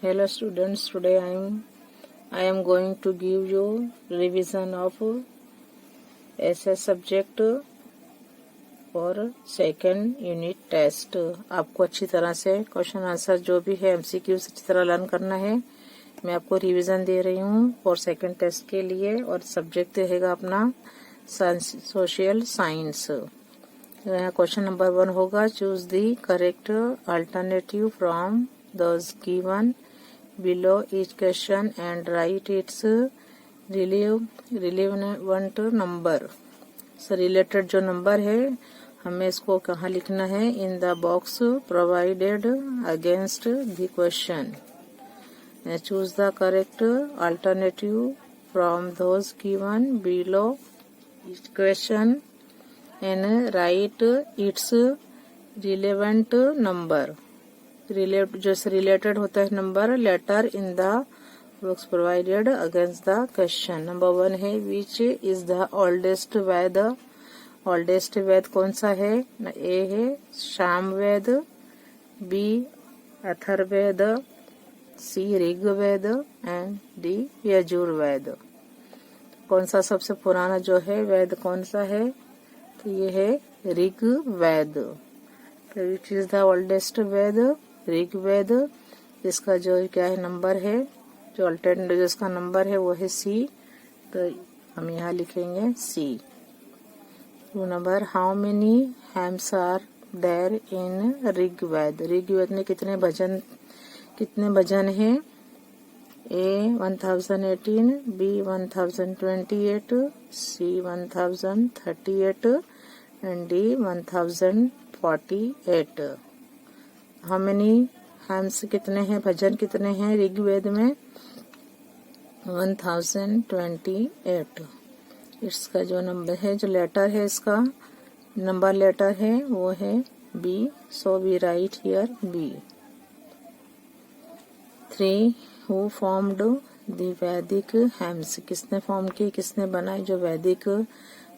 Hello students, today I am going to give you revision of SS subject और second unit test. आपको अच्छी तरह से question answer जो भी है MCQ अच्छी तरह लर्न करना है। मैं आपको रिवीजन दे रही हूँ और सेकंड टेस्ट के लिए, और सब्जेक्ट रहेगा अपना सोशल साइंस। यहाँ क्वेश्चन नंबर 1 होगा, choose the correct alternative from those given below each question and write its relevant number। Related जो नंबर है हमें इसको कहाँ लिखना है, in the box provided against the question. Choose the correct alternative from those given below each question and write its relevant number. जो से रिलेटेड होता है number, letter in the box provided against the question. Number 1 है, which is the oldest Veda. Oldest Veda कौन सा है? A है Samaveda, B Atharvaveda, C Rigveda and D Yajurveda. कौन सा सबसे पुराना जो है वेद कौन सा है? तो ये है Rigveda. Which is the oldest Veda? Rigveda. इसका जो क्या है नंबर है, जो अल्टरनेटिव जिसका नंबर है वो है सी, तो हम यहाँ लिखेंगे C. 2 number, how many hymns are there in Rigveda. Rigveda में कितने भजन है? A 1018, B 1028, C 1038 and D 1048। How many hymns कितने हैं, भजन कितने हैं ऋग्वेद में? 1028। इसका जो नंबर है, जो लेटर है, इसका नंबर लेटर है वो है B, so we write here B. 3, who formed the Vedic hymns. किसने फॉर्म किए, किसने बनाए? जो वैदिक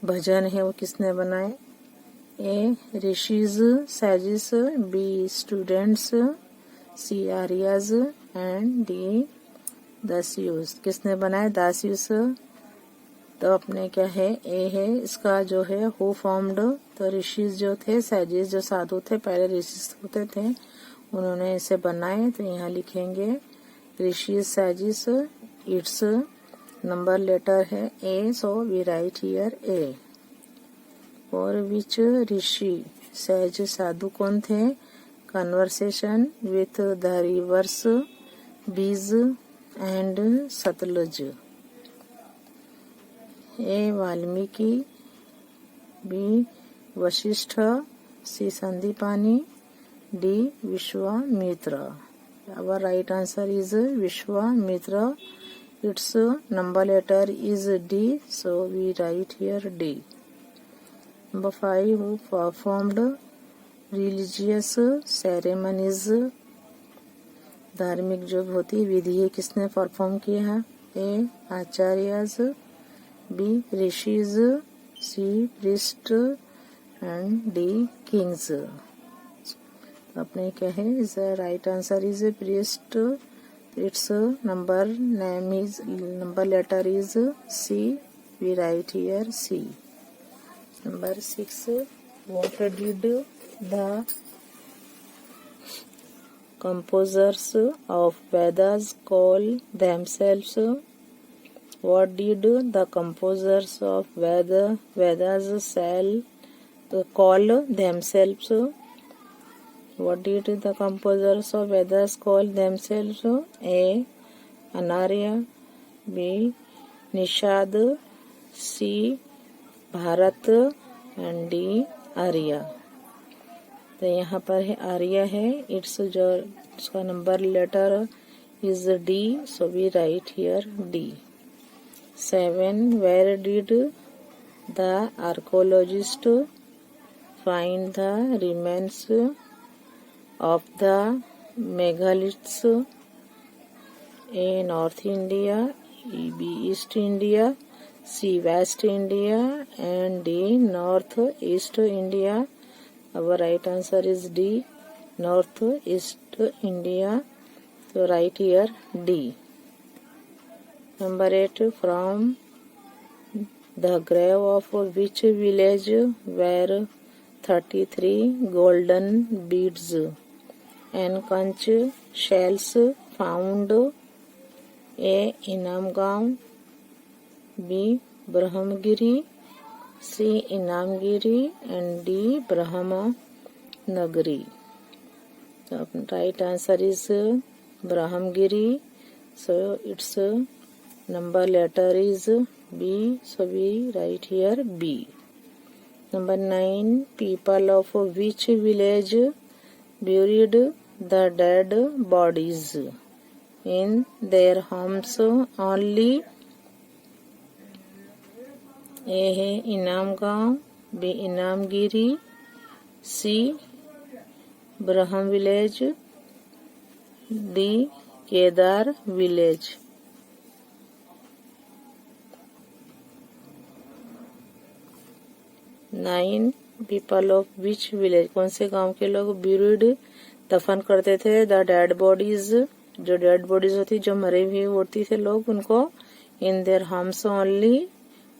भजन है वो किसने बनाए? A rishis sages, B students, C Aryas and D Dasyus. किसने बनाए? दास्यूस। तो अपने क्या है, ए है इसका जो है हु फॉर्म्ड। तो ऋषिज जो थे, सैजिस जो साधु थे, पहले ऋषि होते थे, उन्होंने इसे बनाए, तो यहाँ लिखेंगे rishis sages. It's number letter है A, so we write here A. और विच ऋषि सैज साधु कौन थे? Conversation with the rivers Beas and Sutlej. A Valmiki, B Vashishtha, C Sandipani, D Vishwamitra. Our right answer is Vishwamitra. It's number letter is D, so we write here D. Number 5, who performed religious ceremonies। धार्मिक जो होती विधि है किसने perform किया है? A Acharyas, B rishis, C priest and D kings. अपने क्या है, is right answer is priest. Its number letter is C, we write here C. Number 6, what did the composers of Vedas call themselves? What did the composers of Vedas call themselves? What did the composers of Vedas call themselves? A. Anarya, B. Nishad, C. Bharat and D Arya. तो यहाँ पर है आर्या है। It's जो इसका नंबर letter is D, so we write here D. 7, where did the archaeologists find the remains of the megaliths? A North India, B East India, C West India and D North East India। Our right answer is D, North East India। तो right here D. Number 8, from the grave of which village were 33 golden beads and conch shells found? A. Inamgaon, B. Brahmagiri, C. Inamgiri, and D. Brahmanagari. So right answer is Brahmagiri. So its number letter is B. So we write here B. Number 9, people of which village buried the dead bodies in their homes only? A है Inamgaon, B इनामगिरी, C Brahma village, D Kedar village. 9, people of which village, कौन से गांव के लोग buried दफन करते थे the dead bodies, जो डेड बॉडीज होती, जो मरे हुए होती थे लोग, उनको इन देयर होम्स ओनली।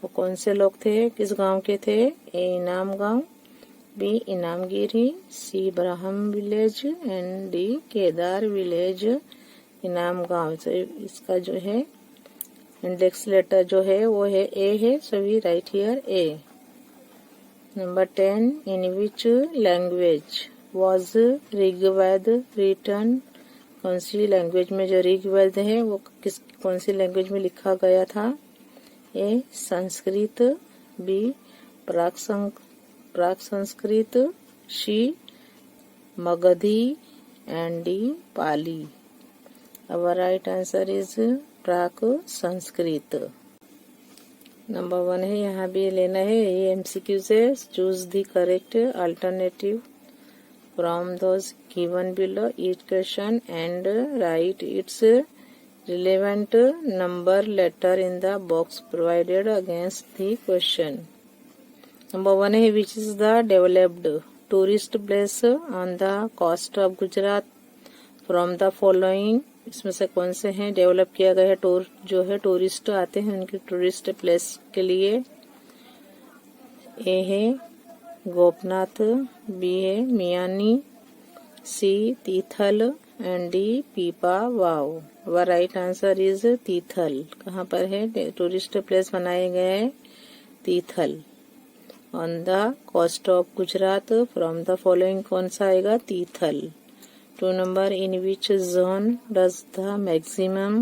वो कौन से लोग थे, किस गांव के थे? ए इनाम गांव, B इनामगिरी, C Brahma village and D Kedar village इनाम गांव। तो इसका जो है इंडेक्स लेटर जो है वो है ए है, so we write here A. Number 10, in which language was Rigveda written, कौन सी लैंग्वेज में जो ऋग्वेद है वो कौन सी लैंग्वेज में लिखा गया था? A Sanskrit, B Prak Sanskrit, C Magadhi and D Pali. Our right answer is Prak Sanskrit. Number 1 है, यहाँ भी लेना है, ये एमसीक्यू से choose the correct alternative from those given below each question and write its relevant number letter in the box provided against the question. Number 1 है, which is the developed tourist place on the coast of Gujarat from the following, इसमें से कौन से हैं develop किया गया है, tour जो है टूरिस्ट आते हैं उनकी टूरिस्ट प्लेस के लिए? ए है गोपनाथ, बी है मियानी, सी तीथल एंड डी पीपा वाव। व राइट आंसर इज तीथल। कहाँ पर है टूरिस्ट प्लेस बनाए गए हैं? Tithal. On the coast of Gujarat from the following कौन सा आएगा? Tithal. 2 number, in which zone does the maximum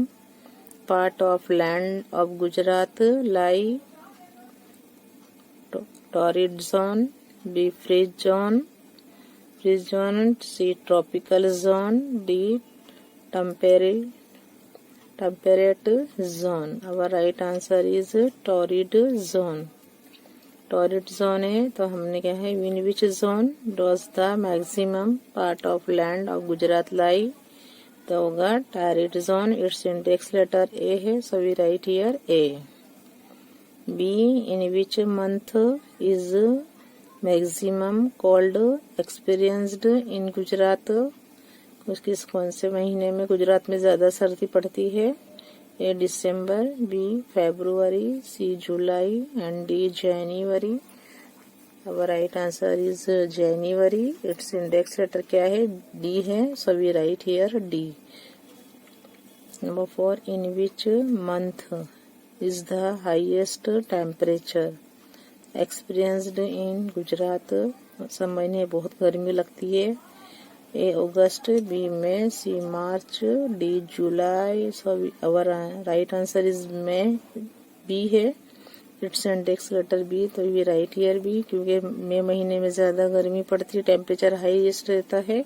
part of land of Gujarat lie? Torrid zone, B freeze zone, C tropical zone, D temperate zone. Our right answer is torrid zone. Torrid zone है, तो हमने क्या है, in which zone does the maximum part of land of Gujarat lie, तो होगा torrid zone. Its index letter A है, so we write here A. B, in which month is maximum cold experienced in Gujarat, किस कौन से महीने में गुजरात में ज्यादा सर्दी पड़ती है? A December, B February, C July and D January. अब right answer is January. Its index letter क्या है? डी है, so we write here D. Number 4, in which month is the highest temperature experienced in Gujarat, सब महीने बहुत गर्मी लगती है। A August, B May, C March, D July. So our right answer is May, B है। Its index letter B, तो we write here B, क्योंकि मई महीने में ज्यादा गर्मी पड़ती है, टेम्परेचर हाईएस्ट रहता है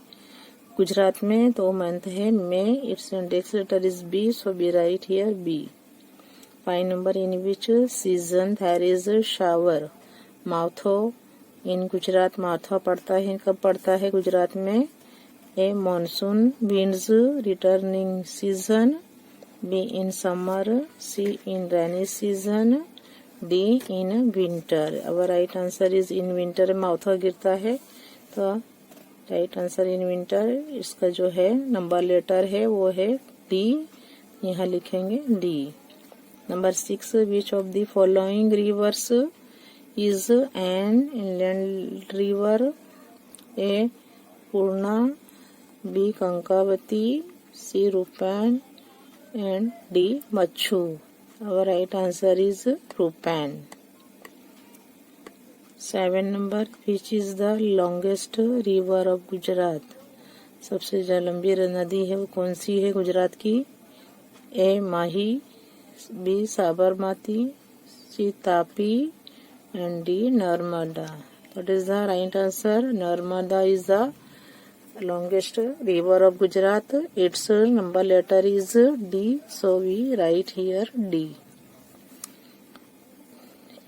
गुजरात में, तो मंथ है May. Its index letter is B, so we write here B. 5 number, in which season there is shower माउथो इन गुजरात, माउथो पड़ता है, कब पड़ता है गुजरात में? A monsoon winds returning season, B in summer, C in rainy season, D in winter. अब right answer is in winter माउथो गिरता है, तो राइट आंसर इन विंटर, इसका जो है नंबर लेटर है वो है डी, यहाँ लिखेंगे D. Number 6, which of the following rivers is an inland river? A Purna, B Kankavati, C Rupen and D Machchhu. Our right answer is Rupan. 7 number, which is the longest river of Gujarat? सबसे जो लंबी नदी है वो कौन सी है गुजरात की? A Mahi, B Sabarmati, C Tapi and D Narmada. That is the right answer. Narmada is the longest river of Gujarat. Its number letter is D, so we write here D.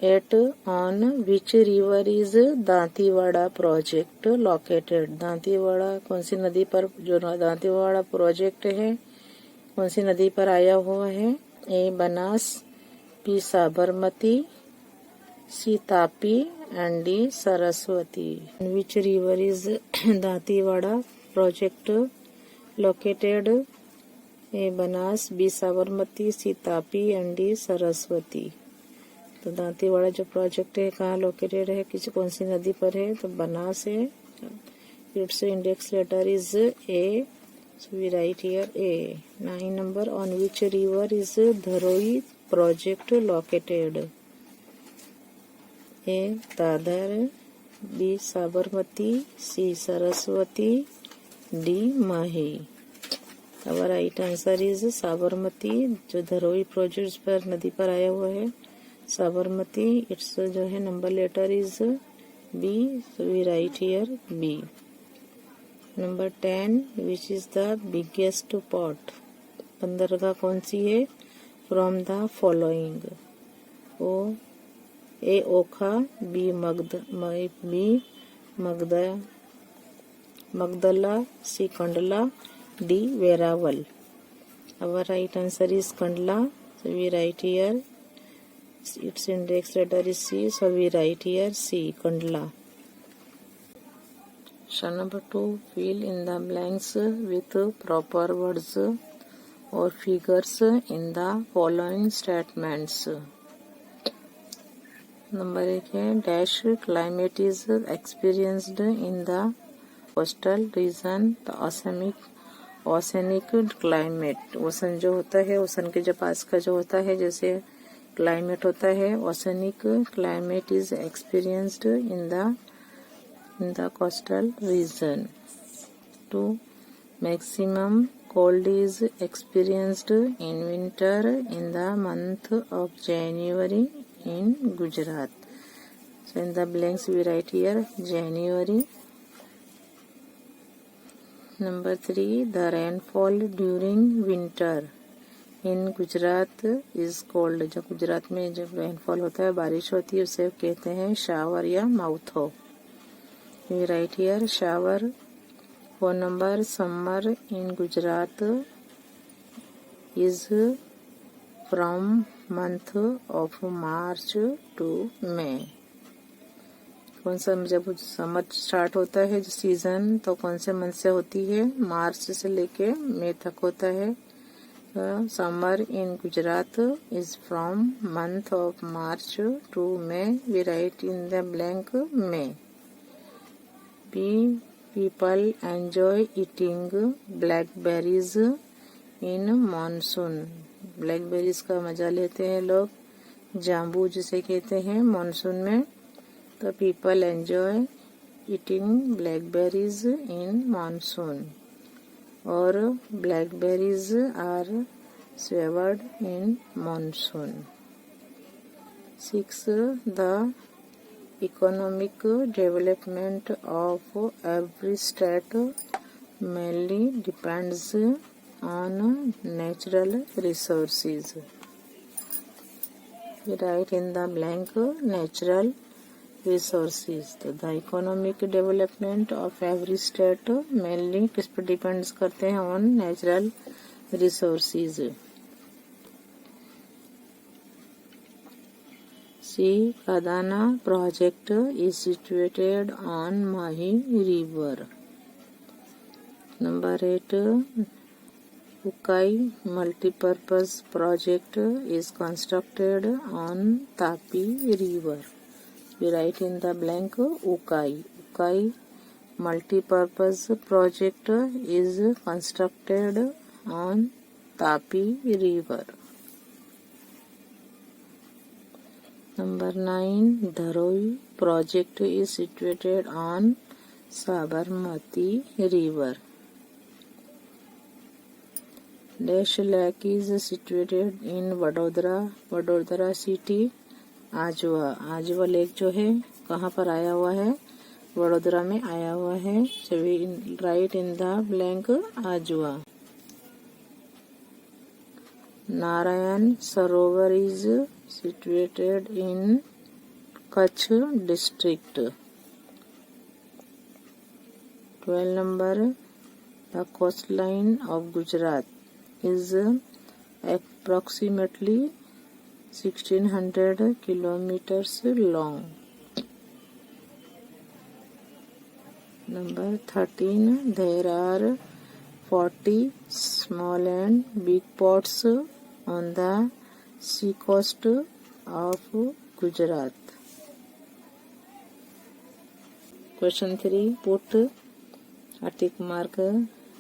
8, on which river is Dantiwada project located? Dantiwada कौन सी नदी पर, जो Dantiwada project है कौन सी नदी पर आया हुआ है? A Banas, B Sabarmati, C Tapi and D Saraswati. Which river is Dantiwada project located? A Banas, B Sabarmati, C Tapi and D Saraswati. तो दांतीवाड़ा जो प्रोजेक्ट है कहाँ लोकेटेड है, किसी कौन सी नदी पर है? तो बनास है। Its index letter is A, so we write here A. 9 number, on which river is Dharoi project located? A Dadar, B Sabarmati, C Saraswati, D Mahi. अब राइट आंसर इज साबरमती, जो धरोई प्रोजेक्ट पर नदी पर आया हुआ है साबरमती। इट्स जो है number letter is B, so we write here B. Number 10, which is the biggest port? बंदरगाह कौन सी है? From the following? ओ A Okha, B Magdalla, C Kandla, D Veraval. Our right answer is Kandla, so we write here its index letter is C, so we write here C, Kandla. Question number 2, fill in the blanks with proper words or figures in the following statements. Number 1 है dash climate is experienced in the coastal region, the oceanic climate. Ocean जो होता है, ओसन के जो पास का जो होता है जैसे क्लाइमेट होता है, oceanic climate is experienced in the coastal reason. 2, maximum cold is experienced in winter in the month of January in Gujarat. So in the blanks we write here January. Number 3, the rainfall during winter in Gujarat is called, जब गुजरात में जब rainfall होता है, बारिश होती है, उसे कहते हैं शावर या माउथो। We write here shower. 4 number, summer in Gujarat is from month of March to May. कौन सा, जब समर स्टार्ट होता है जो सीजन, तो कौन से मंथ से होती है? मार्च से लेके मई तक होता है। Summer in Gujarat is from month of March to May. We write in the blank May. B, people enjoy eating blackberries in monsoon. Blackberries का मजा लेते हैं लोग, जाम्बू जिसे कहते हैं, मानसून में। तो people enjoy eating blackberries in monsoon, और blackberries are savoured in monsoon. 6, the economic development of every state mainly depends on natural resources. We write in the blank natural resources. तो the economic development of every state mainly किस पर depends करते हैं? on natural resources. C, Kadana project is situated on Mahi river. Number 8, Ukai multipurpose project is constructed on Tapi River. We write in the blank Ukai. Ukai multipurpose project is constructed on Tapi River. Number 9, Dharoi project is situated on Sabarmati River. Dash Lake is situated in Vadodara city. Ajwa lake जो है कहाँ पर आया हुआ है? वडोदरा में आया हुआ है. So we write in the blank Ajwa. Narayan Sarovar is situated in Kutch district. 12 number, the coastline of Gujarat is approximately 1600 kilometers long. Number 13, there are 40 small and big ports on the sea coast of Gujarat. Question 3, put a tick mark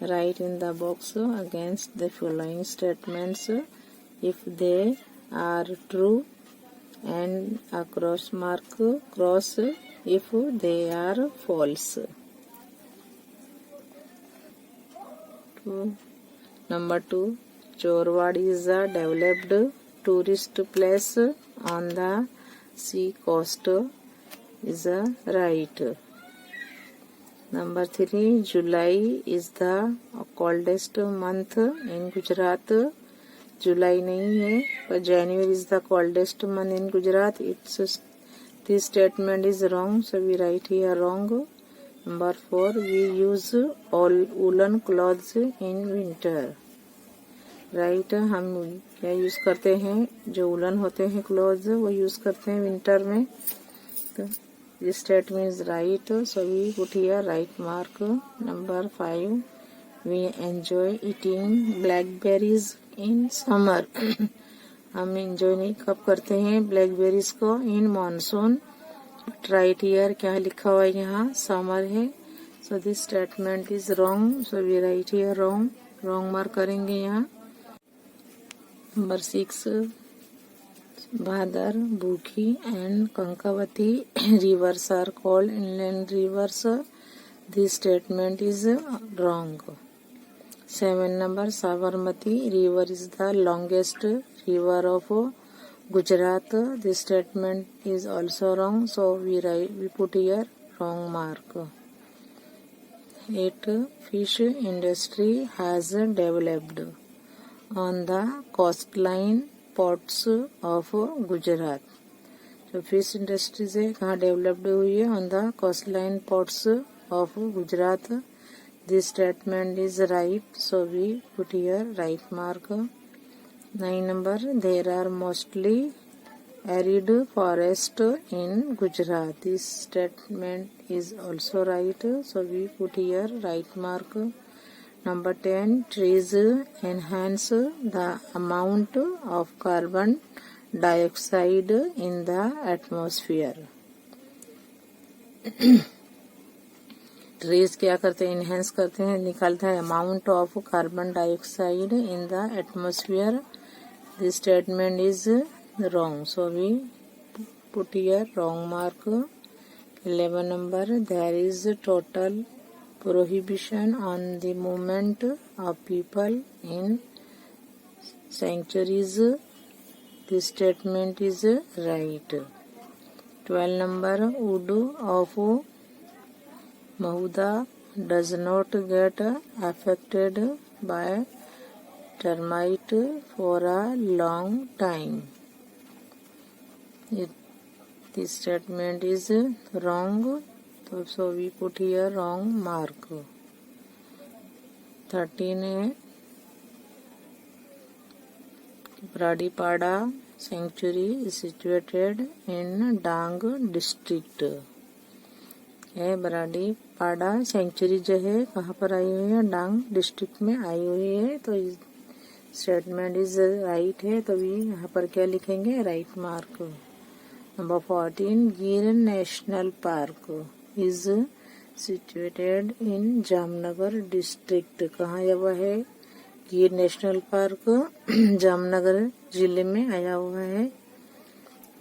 right in the box against the following statements if they are true, and a cross if they are false. Number 2, Chorwad is a developed tourist place on the sea coast is right. Number 3, July is the coldest month in Gujarat. July नहीं है, but January is the coldest month in Gujarat. This statement is wrong, so we write here wrong. Number 4, we use all woolen clothes in winter. Right, हम क्या use करते हैं? जो woollen होते हैं clothes वो यूज करते हैं विंटर में. तो this statement is right, so we put here right mark. Number 5, we enjoy eating blackberries in summer. हम enjoy नहीं कब करते हैं blackberries को? in monsoon. Right here क्या लिखा हुआ है? यहाँ summer है, so this statement is wrong, so we write here wrong mark करेंगे यहाँ. Number 6, Bhadar, Bukhi and Kankavati rivers are called inland rivers. This statement is wrong. 7 number, Sabarmati river is the longest river of Gujarat. This statement is also wrong, so we put here wrong mark. 8, fish industry has developed on the coastline ports of Gujarat. तो fish industry से कहाँ developed हुई है? On the coastline ports of Gujarat. This statement is right, so we put here right mark. 9 number, there are mostly arid forest in Gujarat. This statement is also right, so we put here right mark. Number 10, trees enhance the amount of carbon dioxide in the atmosphere. Trees क्या करते हैं? Enhance करते हैं, निकालते हैं amount of carbon dioxide in the atmosphere. This statement is wrong, so we put here wrong mark. 11 number, there is total prohibition on the movement of people in sanctuaries. This statement is right. 12 number, wood of Mahuda does not get affected by termite for a long time. This statement is wrong, so we put here wrong mark. 13, Bradipada sanctuary is situated in Dang district. है बराडी पाड़ा century जो है कहाँ पर आई हुई है, डांग district में आई हुई है। तो स्टेटमेंट इज राइट है, तो भी यहाँ पर क्या लिखेंगे, राइट मार्क। नंबर 14, गिर national park is situated in Jamnagar district. कहाँ आया हुआ है, गिर नेशनल पार्क जामनगर जिले में आया हुआ है।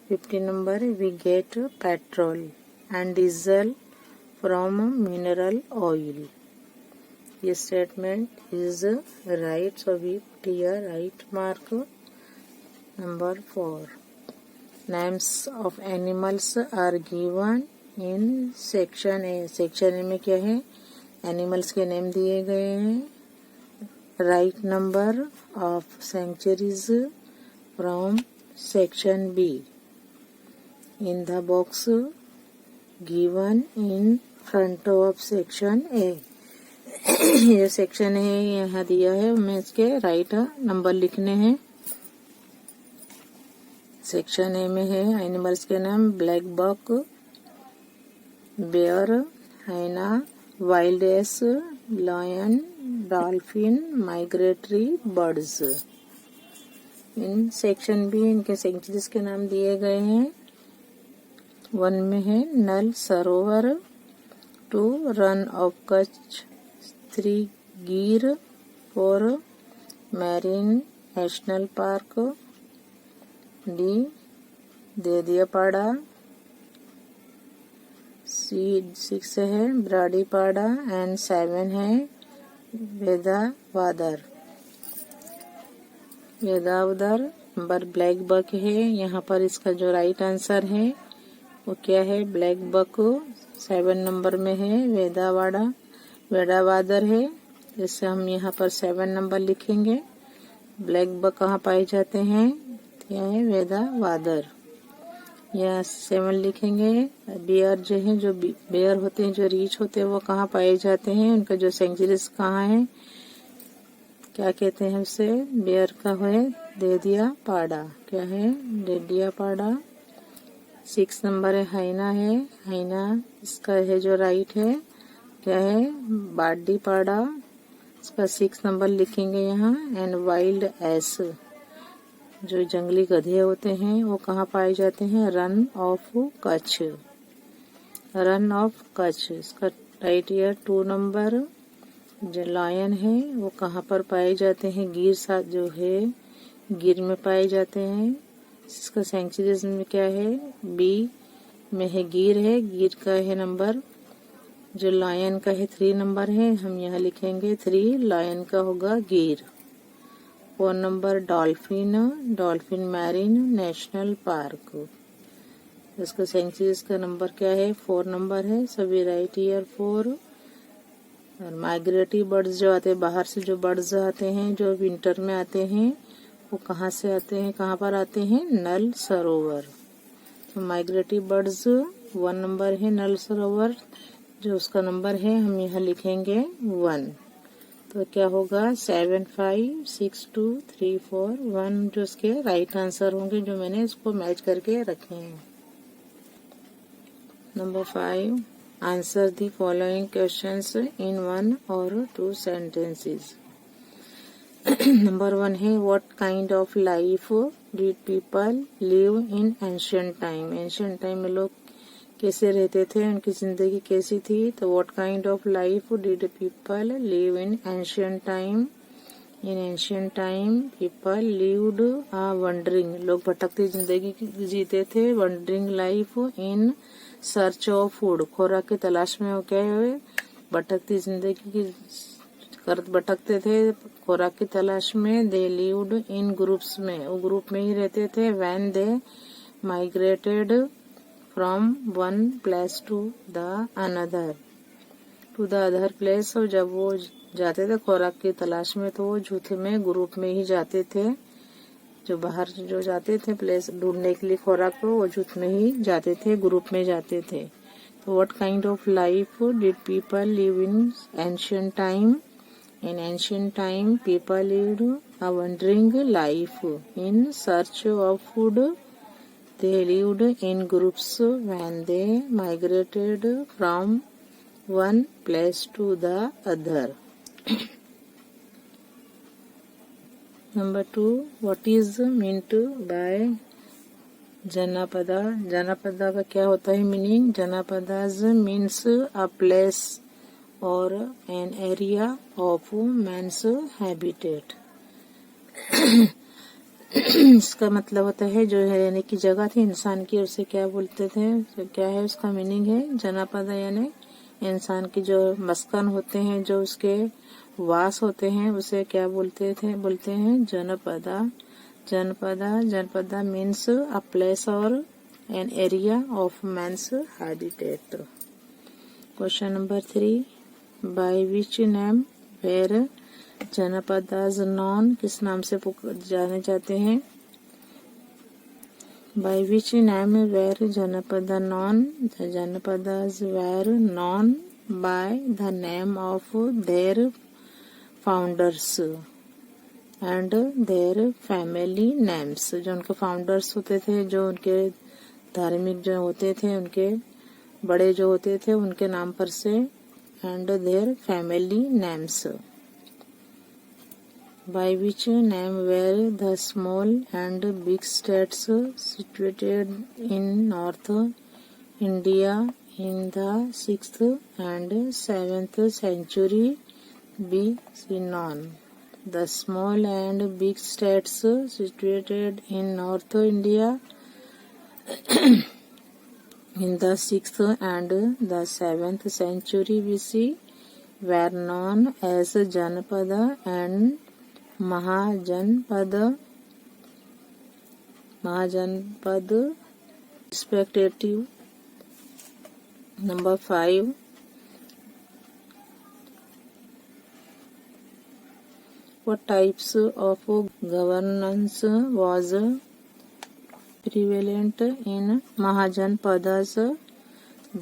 15 number, we get petrol and diesel from mineral oil. ये statement is right, so we put here right mark. Number 4, names of animals are given in section A. Section A में क्या है, animals के नेम दिए गए हैं। Write number of centuries from section B in the box given in front of section A. ये section है यहाँ दिया है, हमें इसके राइट नंबर लिखने हैं। सेक्शन ए में है एनिमल्स के नाम, black buck, bear, hyena, wild ass, lion, dolphin, migratory birds. In section B इनके सेंचुरीज के नाम दिए गए हैं। 1 में है नल सरोवर, 2 रन ऑफ कच्छ, 3 गिर, 4 marine national park, D Dediapada, 6 है ब्राडीपाड़ा एंड 7 है वेदावदर। नंबर ब्लैक बक है, यहाँ पर इसका जो राइट आंसर है वो क्या है, ब्लैक बक 7 नंबर में है। वेदावदर है, इससे हम यहाँ पर 7 नंबर लिखेंगे। ब्लैक बक कहाँ पाए जाते हैं, क्या है, वेदावदर, यहाँ 7 लिखेंगे। बेयर जो है, जो बेयर होते हैं, जो रीछ होते हैं, वो कहाँ पाए जाते हैं, उनका जो सेंचुरीज कहाँ है, क्या कहते हैं उसे, बेयर का है देदियापाड़ा, क्या है, देदियापाड़ा। 6 नंबर है हाइना, इसका है जो राइट है, क्या है, बाडीपाड़ा, इसका 6 नंबर लिखेंगे यहाँ। एंड वाइल्ड एस, जो जंगली गधे होते हैं वो कहाँ पाए जाते हैं, रन ऑफ कच्छ, इसका राइट ईयर 2 नंबर। जो लायन है वो कहाँ पर पाए जाते हैं, गिर साथ जो है गिर में पाए जाते हैं। इसका सेंचुरीज में क्या है, बी में है, गिर का है नंबर। जो लायन का है 3 नंबर है, हम यहाँ लिखेंगे 3, लायन का होगा गिर। 4 number dolphin marine national park, इसका सेंचुरीज का नंबर क्या है, 4 नंबर है, सभी राइट ईयर 4। और माइग्रेटरी बर्ड्स जो आते हैं, बाहर से जो बर्ड्स आते हैं, जो विंटर में आते हैं, वो कहाँ से आते हैं, कहाँ पर आते हैं, नल सरोवर। तो माइग्रेटरी बर्ड्स 1 नंबर है, नल सरोवर जो उसका नंबर है हम यहाँ लिखेंगे 1। तो क्या होगा, 7, 5, 6, 2, 3, 4, 1 जो उसके राइट आंसर होंगे, जो मैंने इसको मैच करके रखे हैं। Number 5, answer the following questions in 1 और 2 सेंटेंसेस। नंबर 1 है, what kind of life did people live in ancient time. Ancient time में लोग कैसे रहते थे, उनकी जिंदगी कैसी थी। तो what kind of life did people live in ancient time. In ancient time people lived a wandering, लोग भटकती जिंदगी जीते थे। Wandering life in search of food, खुराक की तलाश में, वो क्या है, भटकती जिंदगी की भटकते थे खुराक की तलाश में। दे लिव्ड इन ग्रुप्स में, वो ग्रुप में ही रहते थे। When they migrated from one place to the other place, और जब वो जाते थे खुराक की तलाश में, तो वो झूठ में ग्रुप में ही जाते थे। जो बाहर जो जाते थे प्लेस ढूंढने के लिए खुराक को, वो झूठ में ही जाते थे, ग्रुप में जाते थे। तो what kind of life did people live in ancient time. In ancient time people lived a wondering life in search of food They lived in groups when they migrated from one place to the other. Number 2, what is meant by Janapada? Janapada का क्या होता है meaning? Janapadas means a place or an area of man's habitat. इसका मतलब होता है जो है यानी कि जगह थी इंसान की, उसे क्या बोलते थे, तो क्या है उसका मीनिंग है जनापदा यानी इंसान की जो मस्कन होते हैं, जो उसके वास होते हैं, उसे क्या बोलते हैं janapada. Janapada means a place or an area of man's habitat. Question number 3, by which name were janapadas known? किस नाम से जाने जाते हैं? By which name were janapada known? The janapadas were known by the name of their founders and their family names. जो उनके founders होते थे, जो उनके धार्मिक जो होते थे, उनके बड़े जो होते थे, उनके नाम पर से, and their family names. By which name were the small and big states situated in North India in the 6th and 7th century BC known? The small and big states situated in North India in the 6th and the 7th century BC were known as Janapada and महाजनपद respective. Number 5, what types of governance was prevalent in Mahajanpadas?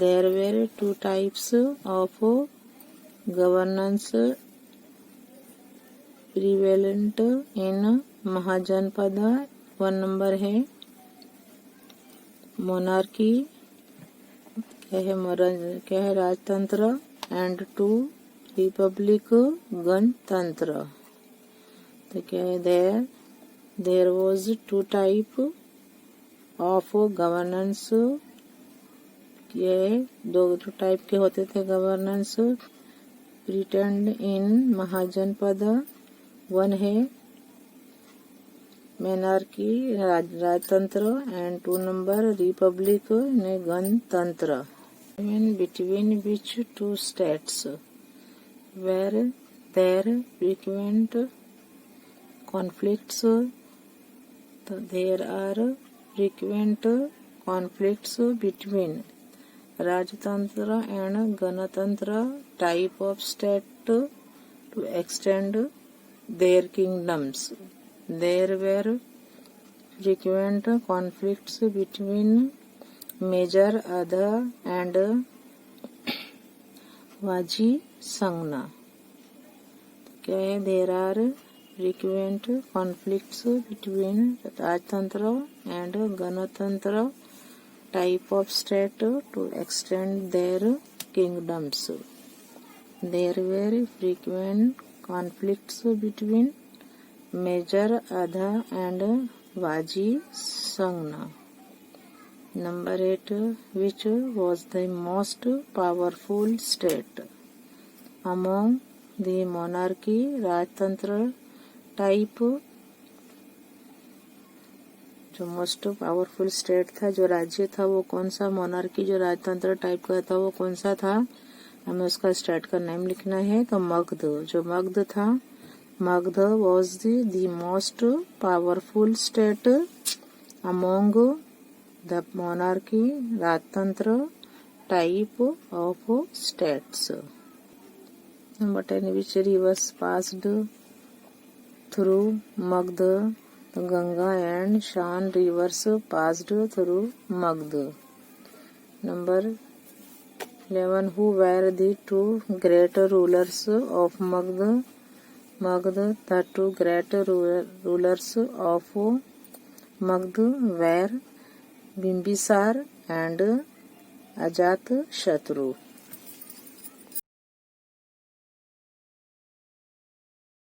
There were 2 types of governance prevalent in mahajanapada. 1 number है monarchy, क्या है राजतंत्र, and 2 Republic गणतंत्र. तो क्या है there was 2 type of governance. ये 2 type के होते थे गवर्नेंस प्रिटेंड इन महाजनपदा. 1 है मोनार्की राजतंत्र एंड 2 नंबर रिपब्लिक ने गणतंत्र. Between which 2 states were there frequent conflicts? तो there are frequent conflicts between राजतंत्र एंड गणतंत्र type of state to extend their kingdoms. There were frequent conflicts between Major Adha and Vaji Sangna. क्या है? There are frequent conflicts between Rajtantra and Ganatantra type of state to extend their kingdoms. There were frequent conflicts between Major Adha and Vaji Sangna. Number 8, which was the most powerful state among the monarchy राजतंत्र type? जो most powerful state था, जो राज्य था, वो कौन सा? Monarchy जो राजतंत्र type का था वो कौन सा था? हमें उसका स्टेट का नेम लिखना है. तो मगध, जो मगध था, Magadh was the most powerful state among the monarchy राजतंत्र type of states. Number 10, which rivers passed through Magadh? तो Ganga and Son rivers passed through Magadh. Number 11, who were the 2 great rulers of Magadh? The 2 great rulers of Magadh were Bimbisara and अजात शत्रु.